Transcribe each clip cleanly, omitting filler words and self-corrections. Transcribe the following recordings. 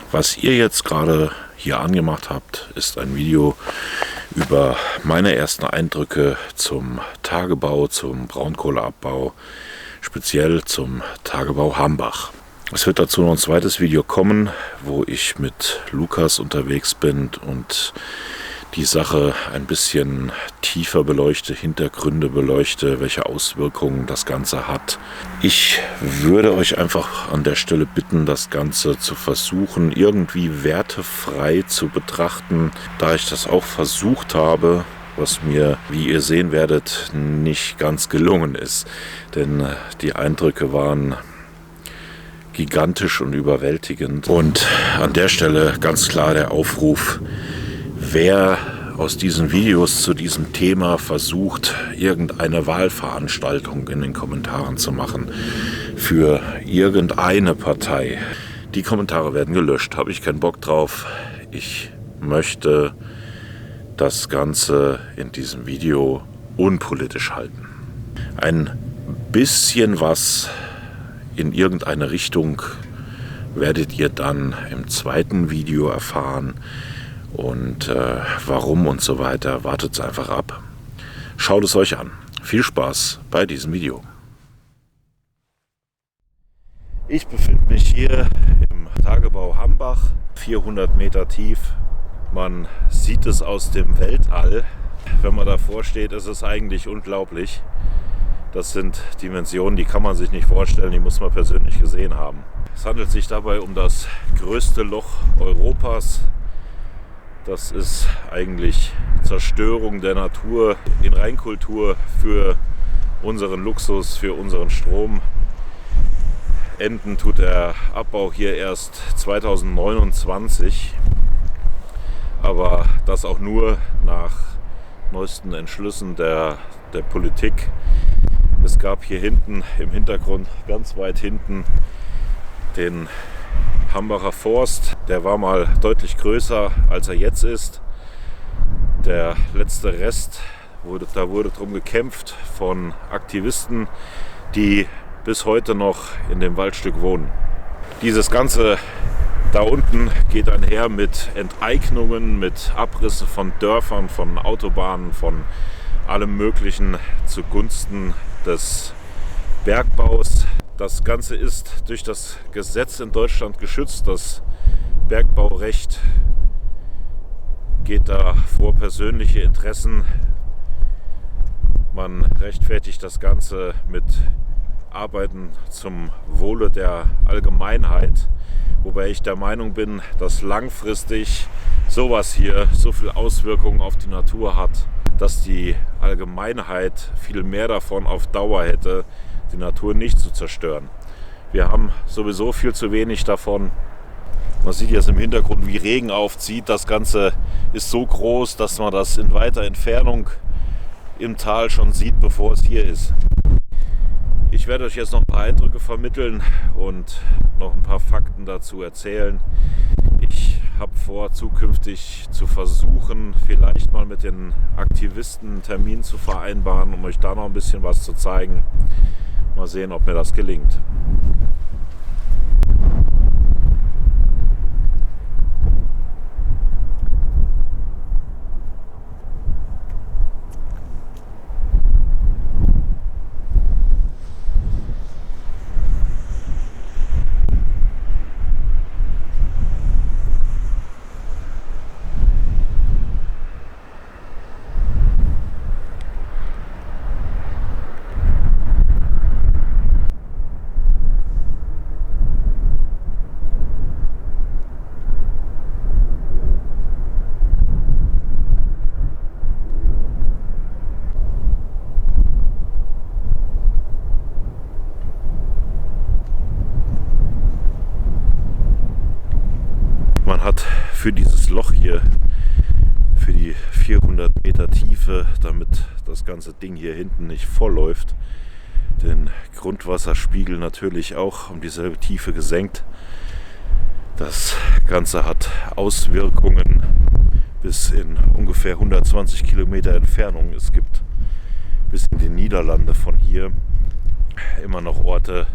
Was ihr jetzt gerade hier angemacht habt, ist ein Video über meine ersten Eindrücke zum Tagebau, zum Braunkohleabbau, speziell zum Tagebau Hambach. Es wird dazu noch ein zweites Video kommen, wo ich mit Lukas unterwegs bin und die Sache ein bisschen tiefer beleuchte, Hintergründe beleuchte, welche Auswirkungen das Ganze hat. Ich würde euch einfach an der Stelle bitten, das Ganze zu versuchen, irgendwie wertefrei zu betrachten, da ich das auch versucht habe, was mir, wie ihr sehen werdet, nicht ganz gelungen ist. Denn die Eindrücke waren gigantisch und überwältigend. Und an der Stelle ganz klar der Aufruf: Wer aus diesen Videos zu diesem Thema versucht, irgendeine Wahlveranstaltung in den Kommentaren zu machen für irgendeine Partei, die Kommentare werden gelöscht. Habe ich keinen Bock drauf. Ich möchte das Ganze in diesem Video unpolitisch halten. Ein bisschen was in irgendeine Richtung werdet ihr dann im zweiten Video erfahren. Und warum und so weiter, wartet es einfach ab. Schaut es euch an. Viel Spaß bei diesem Video. Ich befinde mich hier im Tagebau Hambach, 400 Meter tief. Man sieht es aus dem Weltall. Wenn man davor steht, ist es eigentlich unglaublich. Das sind Dimensionen, die kann man sich nicht vorstellen, die muss man persönlich gesehen haben. Es handelt sich dabei um das größte Loch Europas. Das ist eigentlich Zerstörung der Natur in Reinkultur für unseren Luxus, für unseren Strom. Enden tut der Abbau hier erst 2029, aber das auch nur nach neuesten Entschlüssen der Politik. Es gab hier hinten im Hintergrund, ganz weit hinten, den Hambacher Forst. Der war mal deutlich größer, als er jetzt ist. Der letzte Rest, da wurde drum gekämpft von Aktivisten, die bis heute noch in dem Waldstück wohnen. Dieses Ganze da unten geht einher mit Enteignungen, mit Abrissen von Dörfern, von Autobahnen, von allem Möglichen zugunsten des Bergbaus. Das Ganze ist durch das Gesetz in Deutschland geschützt. Das Bergbaurecht geht da vor persönliche Interessen. Man rechtfertigt das Ganze mit Arbeiten zum Wohle der Allgemeinheit. Wobei ich der Meinung bin, dass langfristig sowas hier so viel Auswirkungen auf die Natur hat, dass die Allgemeinheit viel mehr davon auf Dauer hätte, die Natur nicht zu zerstören. Wir haben sowieso viel zu wenig davon. Man sieht jetzt im Hintergrund, wie Regen aufzieht. Das Ganze ist so groß, dass man das in weiter Entfernung im Tal schon sieht, bevor es hier ist. Ich werde euch jetzt noch ein paar Eindrücke vermitteln und noch ein paar Fakten dazu erzählen. Ich habe vor, zukünftig zu versuchen, vielleicht mal mit den Aktivisten einen Termin zu vereinbaren, um euch da noch ein bisschen was zu zeigen. Mal sehen, ob mir das gelingt. Man hat für dieses Loch hier, für die 400 Meter Tiefe, damit das ganze Ding hier hinten nicht vollläuft, den Grundwasserspiegel natürlich auch um dieselbe Tiefe gesenkt. Das Ganze hat Auswirkungen bis in ungefähr 120 Kilometer Entfernung. Es gibt bis in die Niederlande von hier immer noch Orte,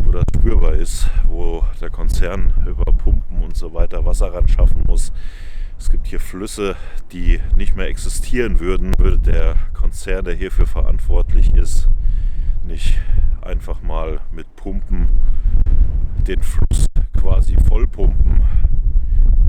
wo das spürbar ist, wo der Konzern über Pumpen und so weiter Wasser ran schaffen muss. Es gibt hier Flüsse, die nicht mehr existieren würden, würde der Konzern, der hierfür verantwortlich ist, nicht einfach mal mit Pumpen den Fluss quasi vollpumpen.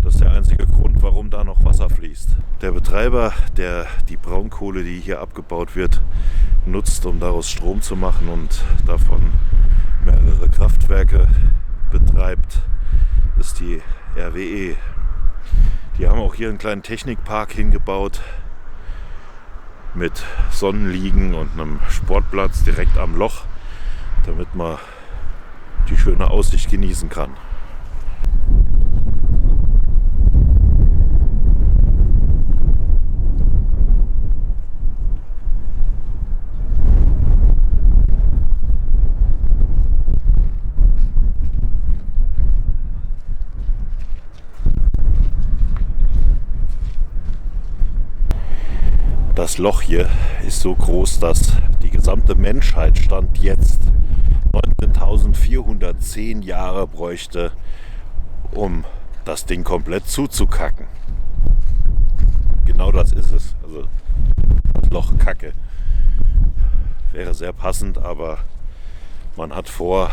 Das ist der einzige Grund, warum da noch Wasser fließt. Der Betreiber, der die Braunkohle, die hier abgebaut wird, nutzt, um daraus Strom zu machen und davon mehrere Kraftwerke betreibt, ist die RWE. Die haben auch hier einen kleinen Technikpark hingebaut mit Sonnenliegen und einem Sportplatz direkt am Loch, damit man die schöne Aussicht genießen kann. Das Loch hier ist so groß, dass die gesamte Menschheit Stand jetzt 19.410 Jahre bräuchte, um das Ding komplett zuzukacken. Genau das ist es. Also das Loch Kacke. Wäre sehr passend, aber man hat vor,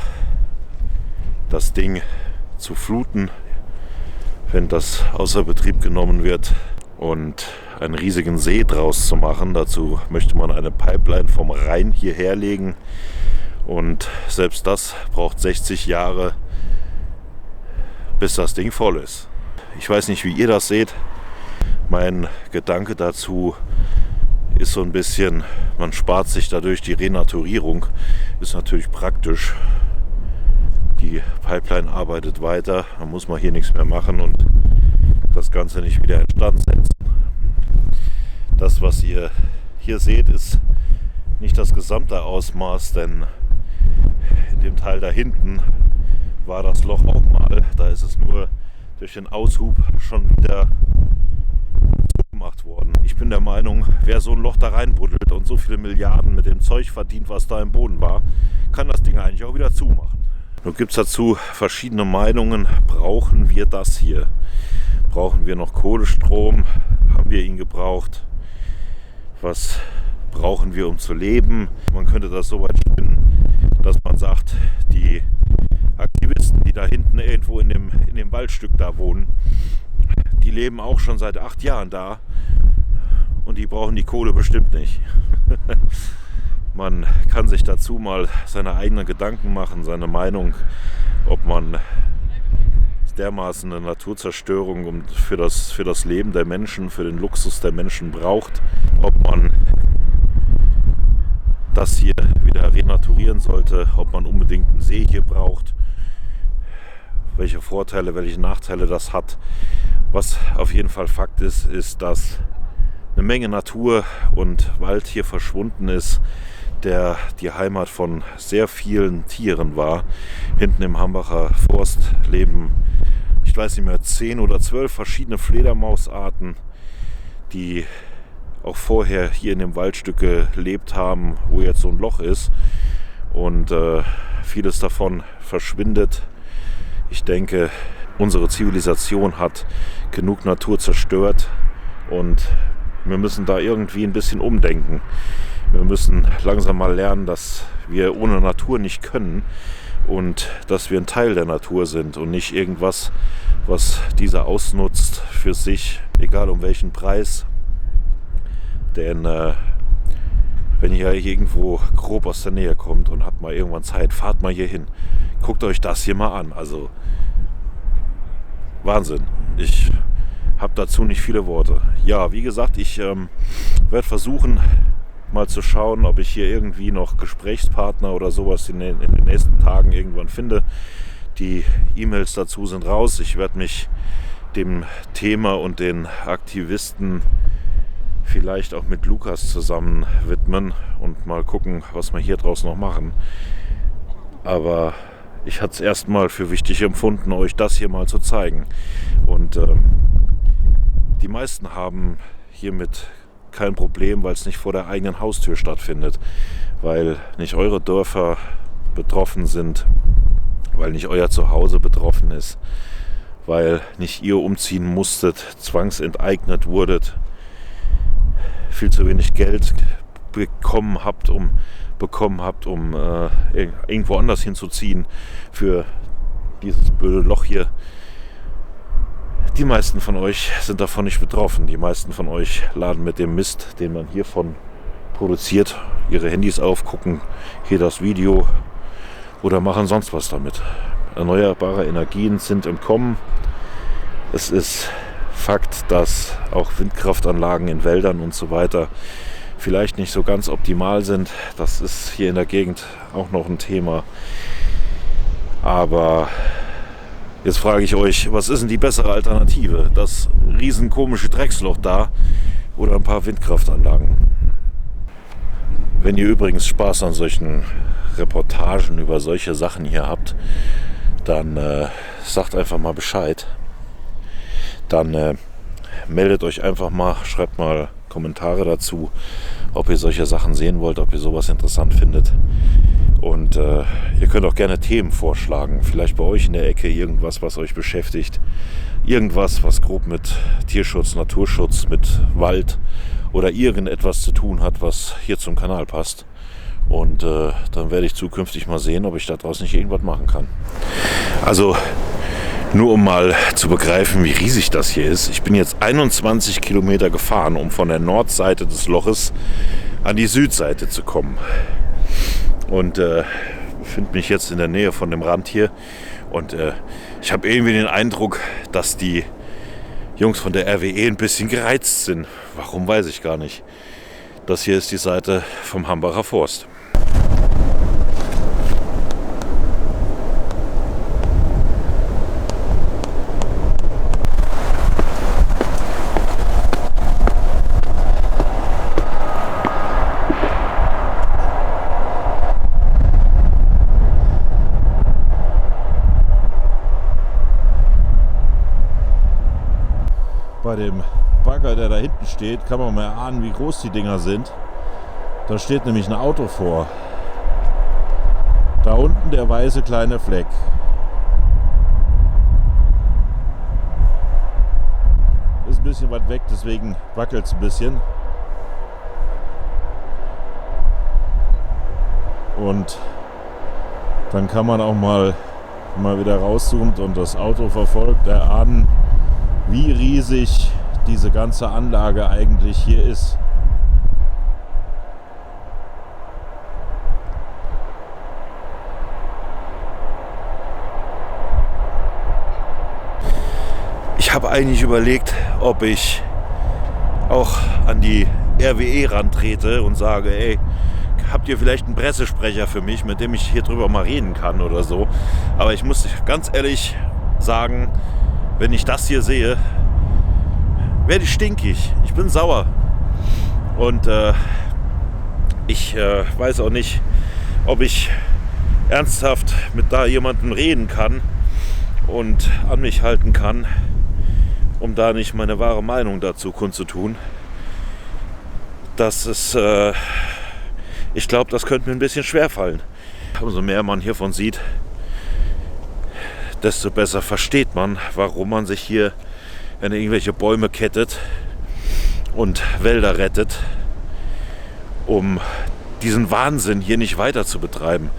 das Ding zu fluten, wenn das außer Betrieb genommen wird, und einen riesigen See draus zu machen. Dazu möchte man eine Pipeline vom Rhein hierher legen. Und selbst das braucht 60 Jahre, bis das Ding voll ist. Ich weiß nicht, wie ihr das seht. Mein Gedanke dazu ist so ein bisschen, man spart sich dadurch die Renaturierung. Ist natürlich praktisch. Die Pipeline arbeitet weiter. Da muss man hier nichts mehr machen und das Ganze nicht wieder instand setzen. Das, was ihr hier seht, ist nicht das gesamte Ausmaß, denn in dem Teil da hinten war das Loch auch mal. Da ist es nur durch den Aushub schon wieder zugemacht worden. Ich bin der Meinung, wer so ein Loch da reinbuddelt und so viele Milliarden mit dem Zeug verdient, was da im Boden war, kann das Ding eigentlich auch wieder zumachen. Nun gibt es dazu verschiedene Meinungen. Brauchen wir das hier? Brauchen wir noch Kohlestrom? Haben wir ihn gebraucht? Was brauchen wir, um zu leben? Man könnte das so weit spinnen, dass man sagt, die Aktivisten, die da hinten irgendwo in dem Waldstück da wohnen, die leben auch schon seit 8 Jahren da und die brauchen die Kohle bestimmt nicht. Man kann sich dazu mal seine eigenen Gedanken machen, seine Meinung, ob man dermaßen eine Naturzerstörung für das Leben der Menschen, für den Luxus der Menschen braucht, ob man das hier wieder renaturieren sollte, ob man unbedingt einen See hier braucht, welche Vorteile, welche Nachteile das hat. Was auf jeden Fall Fakt ist, ist, dass eine Menge Natur und Wald hier verschwunden ist, der die Heimat von sehr vielen Tieren war. Hinten im Hambacher Forst leben, ich weiß nicht mehr, 10 oder 12 verschiedene Fledermausarten, die auch vorher hier in dem Waldstück gelebt haben, wo jetzt so ein Loch ist. Und vieles davon verschwindet. Ich denke, unsere Zivilisation hat genug Natur zerstört und wir müssen da irgendwie ein bisschen umdenken. Wir müssen langsam mal lernen, dass wir ohne Natur nicht können und dass wir ein Teil der Natur sind und nicht irgendwas, was diese ausnutzt für sich, egal um welchen Preis. Denn wenn ihr irgendwo grob aus der Nähe kommt und habt mal irgendwann Zeit, fahrt mal hier hin. Guckt euch das hier mal an. Also Wahnsinn. Ich habe dazu nicht viele Worte. Ja, wie gesagt, ich werde versuchen, mal zu schauen, ob ich hier irgendwie noch Gesprächspartner oder sowas in den nächsten Tagen irgendwann finde. Die E-Mails dazu sind raus. Ich werde mich dem Thema und den Aktivisten vielleicht auch mit Lukas zusammen widmen und mal gucken, was wir hier draus noch machen. Aber ich hatte es erstmal für wichtig empfunden, euch das hier mal zu zeigen. Und die meisten haben hiermit kein Problem, weil es nicht vor der eigenen Haustür stattfindet, weil nicht eure Dörfer betroffen sind, weil nicht euer Zuhause betroffen ist, weil nicht ihr umziehen musstet, zwangsenteignet wurdet, viel zu wenig Geld bekommen habt, um irgendwo anders hinzuziehen für dieses blöde Loch hier. Die meisten von euch sind davon nicht betroffen. Die meisten von euch laden mit dem Mist, den man hiervon produziert, ihre Handys auf, gucken hier das Video oder machen sonst was damit. Erneuerbare Energien sind im Kommen. Es ist Fakt, dass auch Windkraftanlagen in Wäldern und so weiter vielleicht nicht so ganz optimal sind. Das ist hier in der Gegend auch noch ein Thema. Aber jetzt frage ich euch, was ist denn die bessere Alternative? Das riesenkomische Drecksloch da oder ein paar Windkraftanlagen? Wenn ihr übrigens Spaß an solchen Reportagen über solche Sachen hier habt, dann sagt einfach mal Bescheid. Dann meldet euch einfach mal, schreibt mal Kommentare dazu, ob ihr solche Sachen sehen wollt, ob ihr sowas interessant findet. Und ihr könnt auch gerne Themen vorschlagen. Vielleicht bei euch in der Ecke irgendwas, was euch beschäftigt. Irgendwas, was grob mit Tierschutz, Naturschutz, mit Wald oder irgendetwas zu tun hat, was hier zum Kanal passt. Und dann werde ich zukünftig mal sehen, ob ich da draußen nicht irgendwas machen kann. Also nur um mal zu begreifen, wie riesig das hier ist. Ich bin jetzt 21 Kilometer gefahren, um von der Nordseite des Loches an die Südseite zu kommen. Und befinde mich jetzt in der Nähe von dem Rand hier. Und ich habe irgendwie den Eindruck, dass die Jungs von der RWE ein bisschen gereizt sind. Warum, weiß ich gar nicht. Das hier ist die Seite vom Hambacher Forst. Bei dem Bagger, der da hinten steht, kann man mal erahnen, wie groß die Dinger sind. Da steht nämlich ein Auto vor. Da unten der weiße kleine Fleck. Ist ein bisschen weit weg, deswegen wackelt es ein bisschen. Und dann kann man auch mal wieder rauszoomt und das Auto verfolgt, erahnen, wie riesig diese ganze Anlage eigentlich hier ist. Ich habe eigentlich überlegt, ob ich auch an die RWE rantrete und sage, ey, habt ihr vielleicht einen Pressesprecher für mich, mit dem ich hier drüber mal reden kann oder so. Aber ich muss ganz ehrlich sagen, wenn ich das hier sehe, werde ich stinkig. Ich bin sauer. Und ich weiß auch nicht, ob ich ernsthaft mit da jemandem reden kann und an mich halten kann, um da nicht meine wahre Meinung dazu kundzutun. Das ist, ich glaube, das könnte mir ein bisschen schwer fallen. Umso mehr man hiervon sieht, desto besser versteht man, warum man sich hier in irgendwelche Bäume kettet und Wälder rettet, um diesen Wahnsinn hier nicht weiter zu betreiben.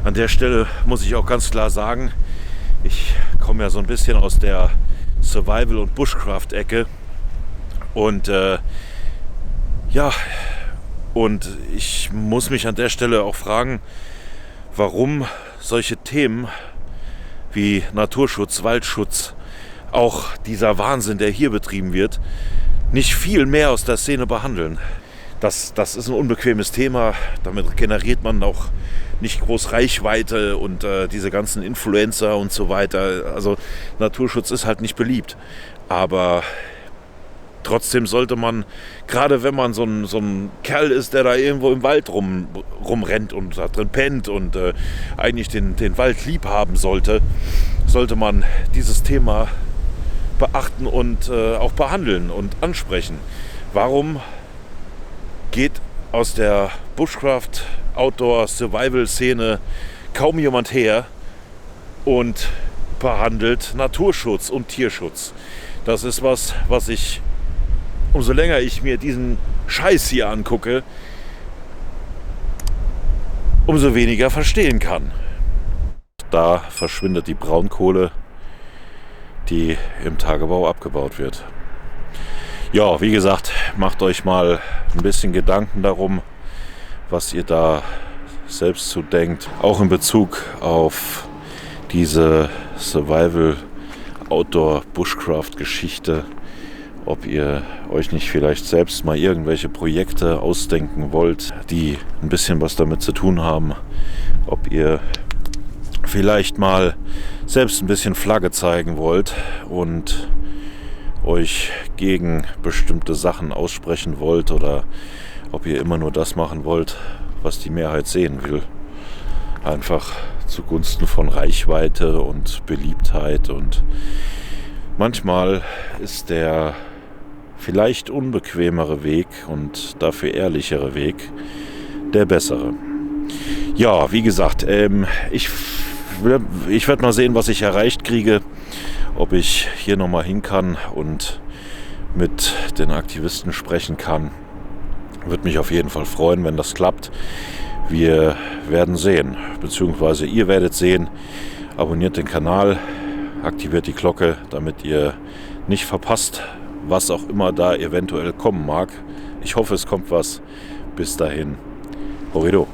An der Stelle muss ich auch ganz klar sagen, ich komme ja so ein bisschen aus der Survival- und Bushcraft-Ecke und und ich muss mich an der Stelle auch fragen, warum solche Themen wie Naturschutz, Waldschutz, auch dieser Wahnsinn, der hier betrieben wird, nicht viel mehr aus der Szene behandeln. Das ist ein unbequemes Thema, damit generiert man auch nicht groß Reichweite und diese ganzen Influencer und so weiter. Also Naturschutz ist halt nicht beliebt. Aber trotzdem sollte man, gerade wenn man so ein Kerl ist, der da irgendwo im Wald rumrennt und da drin pennt und eigentlich den Wald lieb haben sollte man dieses Thema beachten und auch behandeln und ansprechen. Warum geht aus der Bushcraft, Outdoor, Survival-Szene kaum jemand her und behandelt Naturschutz und Tierschutz. Das ist was ich, umso länger ich mir diesen Scheiß hier angucke, umso weniger verstehen kann. Da verschwindet die Braunkohle, die im Tagebau abgebaut wird. Ja, wie gesagt, macht euch mal ein bisschen Gedanken darum, was ihr da selbst zu denkt. Auch in Bezug auf diese Survival Outdoor Bushcraft Geschichte. Ob ihr euch nicht vielleicht selbst mal irgendwelche Projekte ausdenken wollt, die ein bisschen was damit zu tun haben. Ob ihr vielleicht mal selbst ein bisschen Flagge zeigen wollt und euch gegen bestimmte Sachen aussprechen wollt oder ob ihr immer nur das machen wollt, was die Mehrheit sehen will. Einfach zugunsten von Reichweite und Beliebtheit, und manchmal ist der vielleicht unbequemere Weg und dafür ehrlichere Weg der bessere. Ja, wie gesagt, ich werde mal sehen, was ich erreicht kriege, ob ich hier nochmal hin kann und mit den Aktivisten sprechen kann. Würde mich auf jeden Fall freuen, wenn das klappt. Wir werden sehen, beziehungsweise ihr werdet sehen. Abonniert den Kanal, aktiviert die Glocke, damit ihr nicht verpasst, was auch immer da eventuell kommen mag. Ich hoffe, es kommt was. Bis dahin, Horrido.